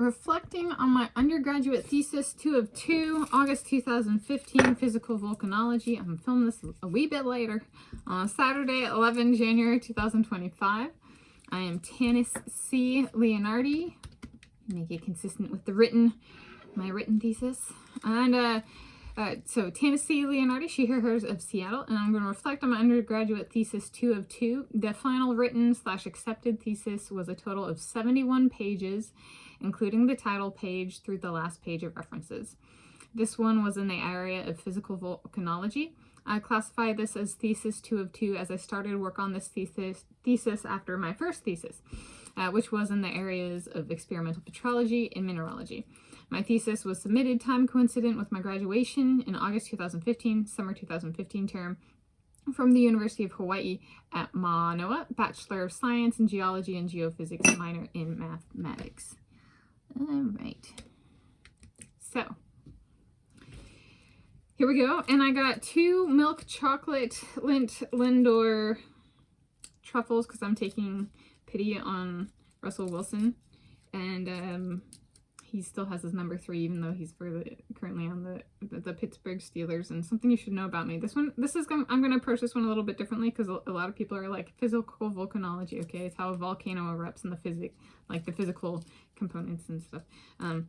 reflecting on my undergraduate thesis 2 of 2, August 2015, physical volcanology. I'm filming this a wee bit later on Saturday, 11 January 2025. I am Tanis C. Leonhardi. Make it consistent with my written thesis. And so Tanis C. Leonhardi, she, her, hers of Seattle, and I'm going to reflect on my undergraduate thesis 2 of 2. The final written/accepted thesis was a total of 71 pages, including the title page through the last page of references. This one was in the area of physical volcanology. I classify this as thesis 2 of 2 as I started work on this thesis after my first thesis, which was in the areas of experimental petrology and mineralogy. My thesis was submitted time coincident with my graduation in August 2015, summer 2015 term, from the University of Hawaii at Mānoa, Bachelor of Science in Geology and Geophysics, minor in mathematics. All right. So, here we go. And I got 2 milk chocolate Lindor truffles because I'm taking pity on Russell Wilson. And he still has his number 3, even though he's currently on the Pittsburgh Steelers. And something you should know about me. I'm going to approach this one a little bit differently because a lot of people are like, physical volcanology, okay? It's how a volcano erupts in the physical components and stuff. And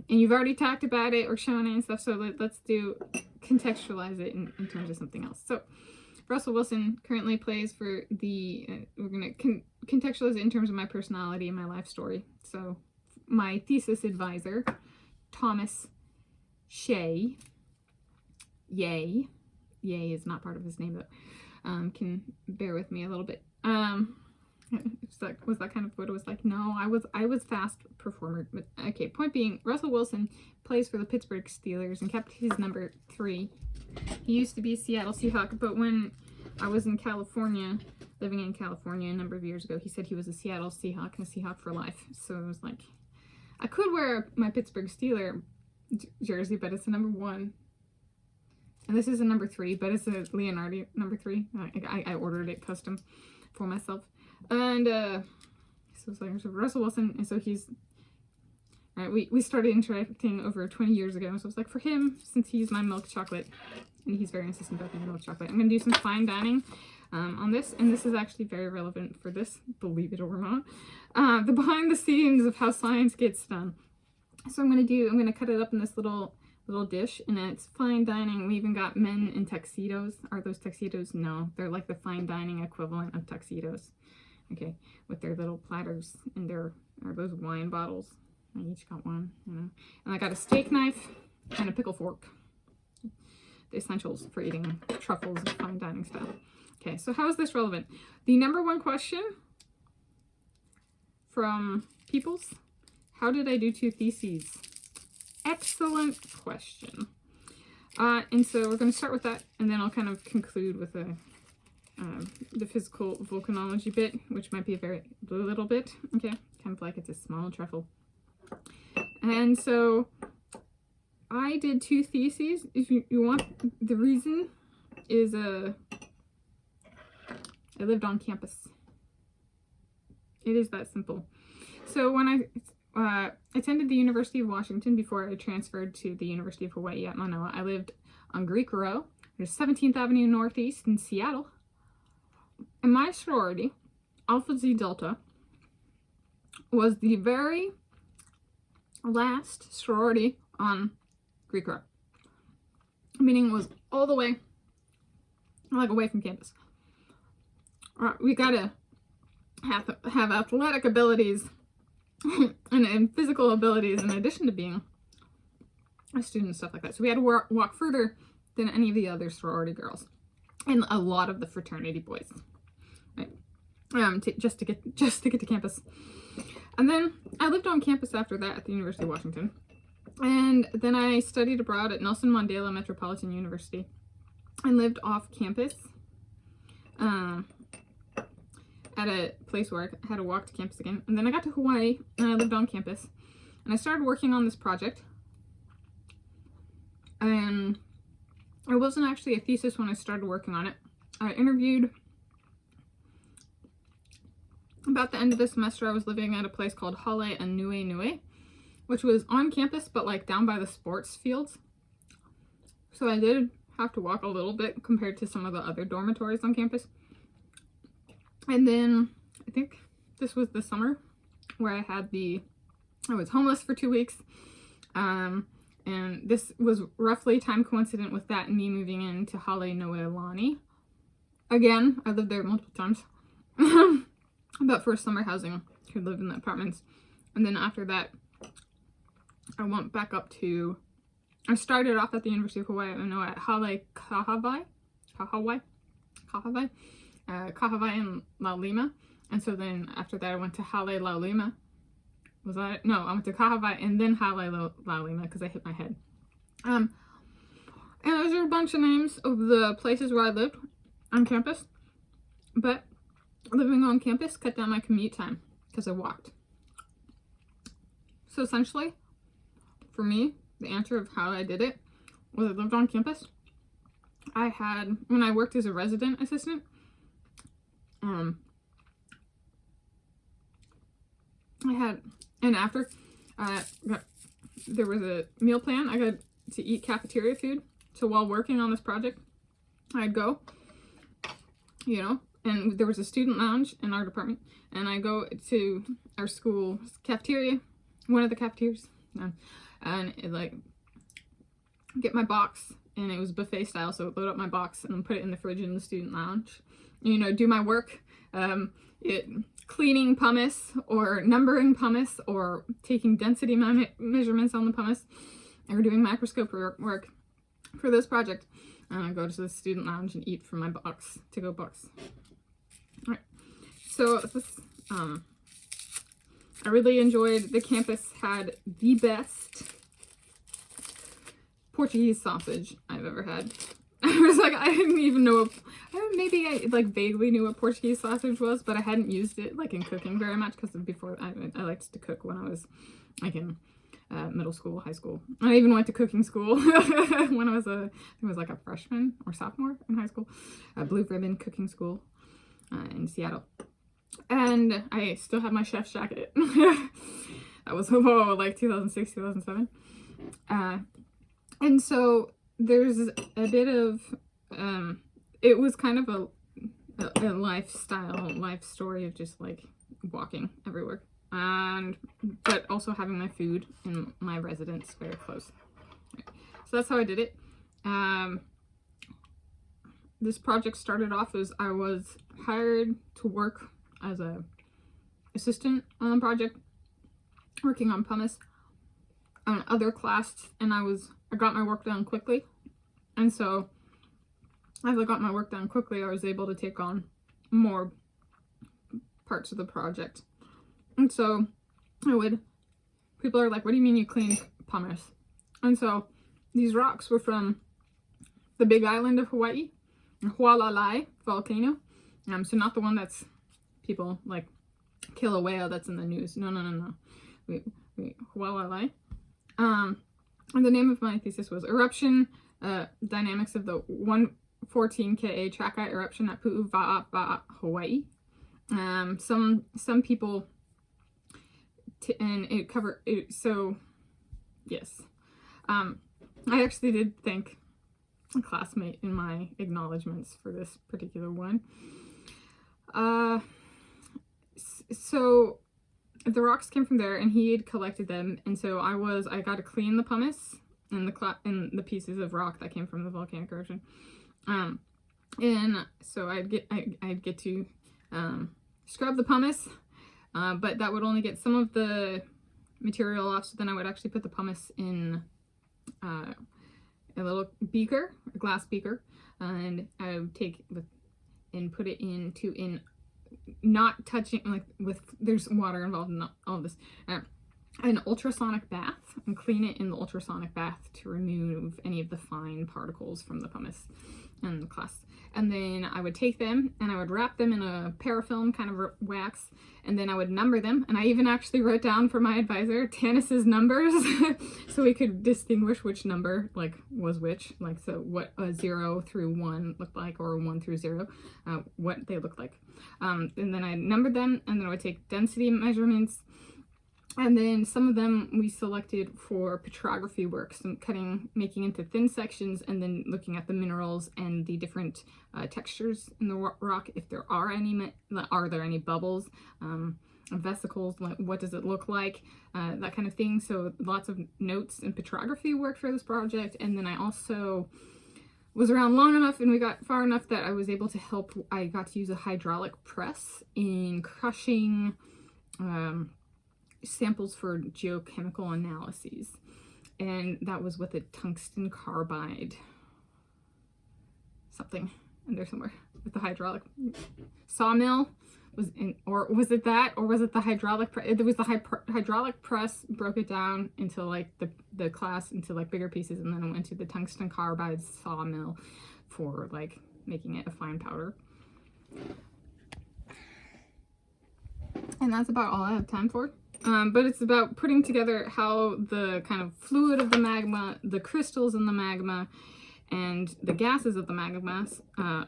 you've already talked about it or shown it and stuff, so let's contextualize it in terms of something else. So Russell Wilson currently plays for we're going to contextualize it in terms of my personality and my life story. So my thesis advisor, Thomas C, Yay is not part of his name, but can bear with me a little bit. Was that kind of what it was like? No, I was fast performer. But okay, point being, Russell Wilson plays for the Pittsburgh Steelers and kept his number 3. He used to be a Seattle Seahawk, but when I was in California, living in California a number of years ago, he said he was a Seattle Seahawk and a Seahawk for life. So it was like, I could wear my Pittsburgh Steeler jersey, but it's a number 1. And this is a number 3, but it's a Leonhardi number 3. I ordered it custom for myself. And so Russell Wilson, and so he's right. We started interacting over 20 years ago. So it's like, for him, since he's my milk chocolate, and he's very insistent about being milk chocolate, I'm gonna do some fine dining on this, and this is actually very relevant for this, believe it or not. The behind the scenes of how science gets done. So I'm gonna cut it up in this little dish, and it's fine dining. We even got men in tuxedos. Are those tuxedos? No, they're like the fine dining equivalent of tuxedos. Okay, with their little platters and are those wine bottles. I each got one, And I got a steak knife and a pickle fork. The essentials for eating truffles in fine dining style. Okay, so how is this relevant? The number 1 question from Peoples: how did I do 2 theses? Excellent question. And so we're going to start with that, and then I'll kind of conclude with the physical volcanology bit, which might be a little bit, okay, kind of like it's a small truffle. And so I did 2 theses. If you want, the reason is I lived on campus. It is that simple. So when I attended the University of Washington before I transferred to the University of Hawaii at Mānoa, I lived on Greek Row, there's 17th Avenue Northeast in Seattle. And my sorority, Alpha Xi Delta, was the very last sorority on Greek Row. Meaning it was all the way, away from campus. We gotta have athletic abilities and physical abilities in addition to being a student and stuff like that. So we had to walk further than any of the other sorority girls and a lot of the fraternity boys, right? Just to get to campus. And then I lived on campus after that at the University of Washington, and then I studied abroad at Nelson Mandela Metropolitan University and lived off campus at a place where I had to walk to campus again. And then I got to Hawaii and I lived on campus, and I started working on this project. And it wasn't actually a thesis when I started working on it. I interviewed about the end of the semester. I was living at a place called Hale and Nue, which was on campus, but like down by the sports fields. So I did have to walk a little bit compared to some of the other dormitories on campus. And then I think this was the summer where I was homeless for 2 weeks. And this was roughly time coincident with that and me moving into Haleʻiʻanoʻilani. Again, I lived there multiple times. But for summer housing, I could live in the apartments. And then after that, I went back up to, I started off at the University of Hawai, at Kahawai in Laulima. And so then after that, I went to Hale Laulima. I went to Kahawai and then Hale Laulima because I hit my head. And those are a bunch of names of the places where I lived on campus. But living on campus cut down my commute time because I walked. So essentially, for me, the answer of how I did it was I lived on campus. When I worked as a resident assistant, there was a meal plan. I got to eat cafeteria food. So while working on this project, I'd go, and there was a student lounge in our department, and I go to our school cafeteria, one of the cafeterias, and it, like, get my box, and it was buffet style, so I'd load up my box and then put it in the fridge in the student lounge, do my work, cleaning pumice or numbering pumice or taking density measurements on the pumice or doing microscope work for this project. And I go to the student lounge and eat from my to-go box. All right. So this, I really enjoyed, the campus had the best Portuguese sausage I've ever had. I was like, I didn't even know, maybe I like vaguely knew what Portuguese sausage was, but I hadn't used it like in cooking very much because before I liked to cook when I was like in middle school, high school. I even went to cooking school when I was like a freshman or sophomore in high school, Blue Ribbon Cooking School in Seattle. And I still have my chef's jacket. That was, like 2006, 2007. And so there's a bit of, it was kind of a life story of just like walking everywhere. But also having my food and my residence very close. So that's how I did it. This project started off as I was hired to work as a assistant on the project, working on pumice on other class, and I got my work done quickly. And so as I got my work done quickly, I was able to take on more parts of the project. And so people are like, what do you mean you clean pumice? And so these rocks were from the big island of Hawaii, Hualalai volcano. So not the one that's people like kill a whale that's in the news. No. Hualalai. And the name of my thesis was Eruption Dynamics of the 114 Ka Trakai Eruption at Pu'uwa'a, Hawaii. Some people, and it covered it, so yes. I actually did thank a classmate in my acknowledgments for this particular one. So the rocks came from there, and he had collected them, and so I got to clean the pumice and the pieces of rock that came from the volcanic eruption. And so I'd get to scrub the pumice, but that would only get some of the material off. So then I would actually put the pumice in a little beaker, a glass beaker, and I would take and put it in not touching, like there's water involved in all of this, an ultrasonic bath, and clean it in the ultrasonic bath to remove any of the fine particles from the pumice and the class. And then I would take them and I would wrap them in a parafilm kind of wax, and then I would number them. And I even actually wrote down for my advisor Tanis's numbers so we could distinguish which number was which, so what a 0 through 1 looked like, or 1 through 0, what they looked like. And then I numbered them, and then I would take density measurements And then some of them we selected for petrography work, some cutting, making into thin sections, and then looking at the minerals and the different textures in the rock. If there are there any bubbles, vesicles, what does it look like, that kind of thing. So lots of notes and petrography work for this project. And then I also was around long enough and we got far enough that I was able to help. I got to use a hydraulic press in crushing samples for geochemical analyses, and that was with a tungsten carbide something in there somewhere with the hydraulic sawmill was in, or was it that, or was it the hydraulic press? It was the hydraulic press broke it down into like the class into like bigger pieces, and then it went to the tungsten carbide sawmill for like making it a fine powder. And that's about all I have time for. But it's about putting together how the kind of fluid of the magma, the crystals in the magma, and the gases of the magma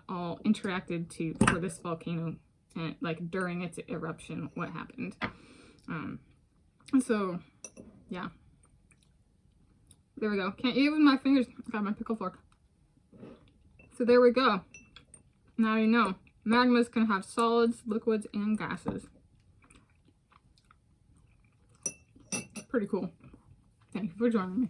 all interacted for this volcano, and like during its eruption, what happened. So yeah, there we go. Can't eat with my fingers. I got my pickle fork. So there we go. Now you know, magmas can have solids, liquids, and gases. Pretty cool. Thank you for joining me.